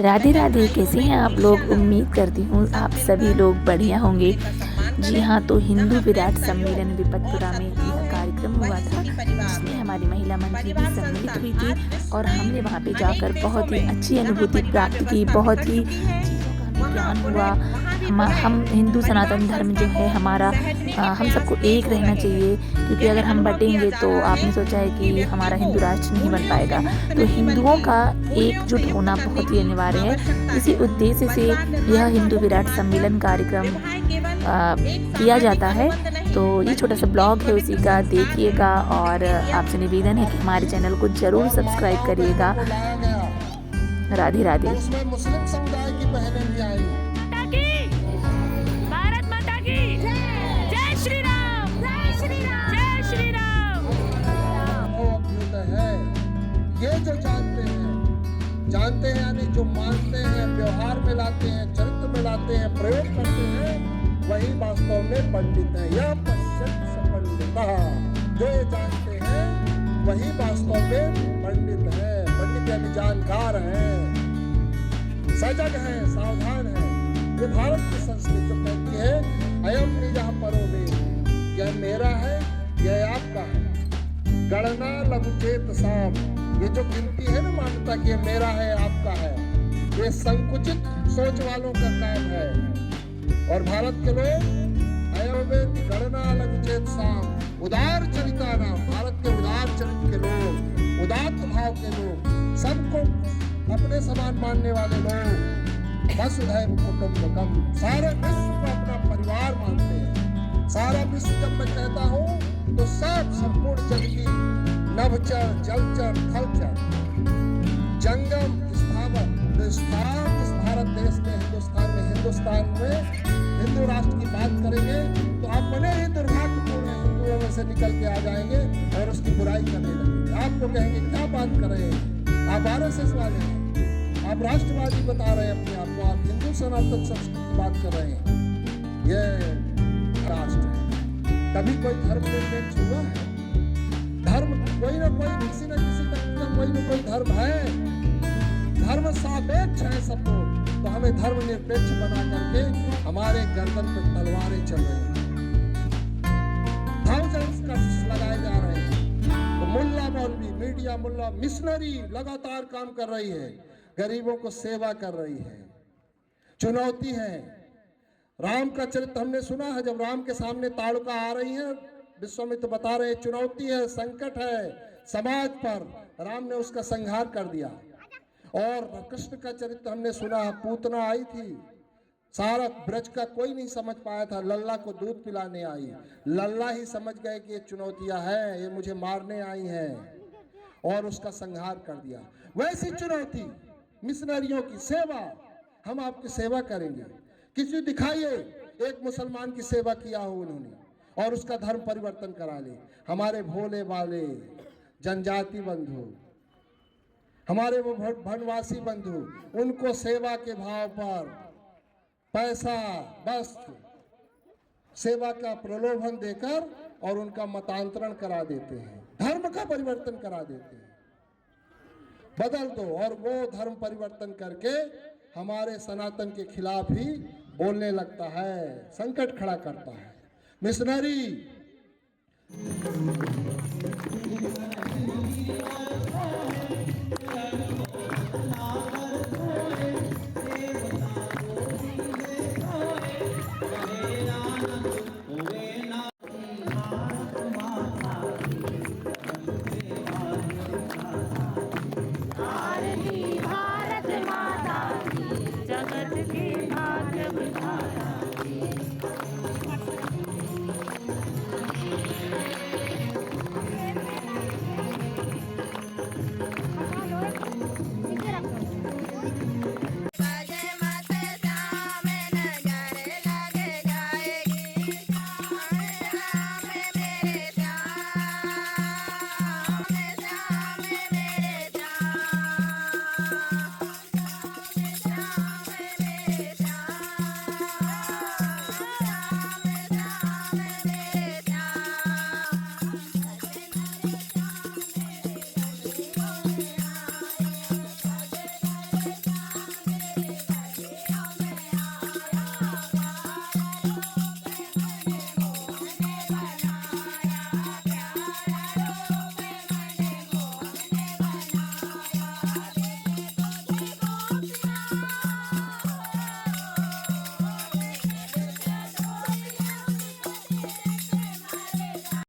राधे राधे। कैसे हैं आप लोग? उम्मीद करती हूँ आप सभी लोग बढ़िया होंगे। जी हाँ, तो हिंदू विराट सम्मेलन विपतपुरा में यह कार्यक्रम हुआ था, जिसमें हमारी महिला मंत्री भी सम्मिलित हुई थी और हमने वहाँ पे जाकर बहुत ही अच्छी अनुभूति प्राप्त की। बहुत ही चीज़ों का हमें ज्ञान हुआ। हम हिंदू सनातन धर्म जो है हमारा, हम सबको एक रहना चाहिए, क्योंकि अगर हम बटेंगे तो आपने सोचा है कि हमारा हिंदू राष्ट्र नहीं बन पाएगा। तो हिंदुओं का एकजुट होना बहुत ही अनिवार्य है। इसी उद्देश्य से यह हिंदू विराट सम्मेलन कार्यक्रम किया जाता है। तो ये छोटा सा ब्लॉग है, उसी का देखिएगा और आपसे निवेदन है कि हमारे चैनल को ज़रूर सब्सक्राइब करिएगा। राधे राधे। उसमें मुस्लिम समुदाय की बहनें भी आई। भारत माता की जय श्री राम, जय श्री राम, जय श्री राम। वो अभ्युदय है, ये जो जानते हैं यानी जो मानते हैं, व्यवहार में लाते हैं, चरित्र में लाते हैं, प्रयोग करते हैं, वही वास्तव में पंडित है। यह पश्चिम पंडिता, जो ये जानते हैं वही वास्तव में पंडित है। पंडित यानी जानकार है, सजग है, सावधान है। ये भारत की संस्कृति जो कहती है अयम निजः परो वेद, यह मेरा है, यह आपका है। गणना लघुचेत साम, ये जो गिनती है ना मान्यता की मेरा है आपका है, ये संकुचित सोच वालों का काम है। और भारत के लोग अयम गणना लघुचेत साम, उदार चरिता नाम, भारत के उदार चरित्र के लोग, उदात्त भाव के लोग, सबको अपने समान मानने वाले लोग, वसुधैव कुटुंबकम, सारे विश्व को अपना परिवार मानते हैं। सारा विश्व जब मैं कहता हूँ तो सब संपूर्ण जग की नभचर, जलचर, थलचर, जंगम, स्थावर, इस भारत देश में, हिंदुस्तान में हिंदू राष्ट्र की बात करेंगे तो आप बड़े ही दुर्भाग्यपूर्ण हिंदुओं में से निकल के आ जाएंगे और उसकी बुराई करने लगेंगे। आपको कहेंगे क्या बात कर रहे हैं, आप आरएसएस वाले हैं, आप राष्ट्रवादी बता रहे हैं अपने आप को, आप हिंदू सनातन संस्कृति की बात कर रहे हैं। ये राष्ट्र है, कभी कोई धर्म निरपेक्ष हुआ है? धर्म कोई ना कोई, किसी न किसी तक कोई ना कोई धर्म है। धर्म सापेक्ष है सब लोग, तो हमें धर्म निरपेक्ष बना करके हमारे गर्दन पे तलवारें चल रही हैं, थाउजेंड्स कट्स लगाए जा रहे हैं। तो मुल्ला मौलवी, मीडिया मुल्ला, मिशनरी लगातार काम कर रही है, गरीबों को सेवा कर रही है। चुनौती है, राम का चरित्र हमने सुना है, जब राम के सामने ताड़का आ रही है, विश्वामित्र बता रहे चुनौती है, संकट है समाज पर, राम ने उसका संहार कर दिया। और कृष्ण का चरित्र हमने सुना, पूतना आई थी, सारा ब्रज का कोई नहीं समझ पाया था, लल्ला को दूध पिलाने आई, लल्ला ही समझ गए कि ये चुनौतियां हैं, ये मुझे मारने आई हैं, और उसका संहार कर दिया। वैसी चुनौती मिशनरियों की सेवा, हम आपकी सेवा करेंगे। किसी दिखाइए एक मुसलमान की सेवा किया हो उन्होंने और उसका धर्म परिवर्तन करा ले। हमारे भोले वाले जनजाति बंधु, हमारे वो वनवासी बंधु, उनको सेवा के भाव पर पैसा, वस्त्र, सेवा का प्रलोभन देकर और उनका मतांतरण करा देते हैं, धर्म का परिवर्तन करा देते हैं। बदल दो, और वो धर्म परिवर्तन करके हमारे सनातन के खिलाफ ही बोलने लगता है, संकट खड़ा करता है। मिशनरी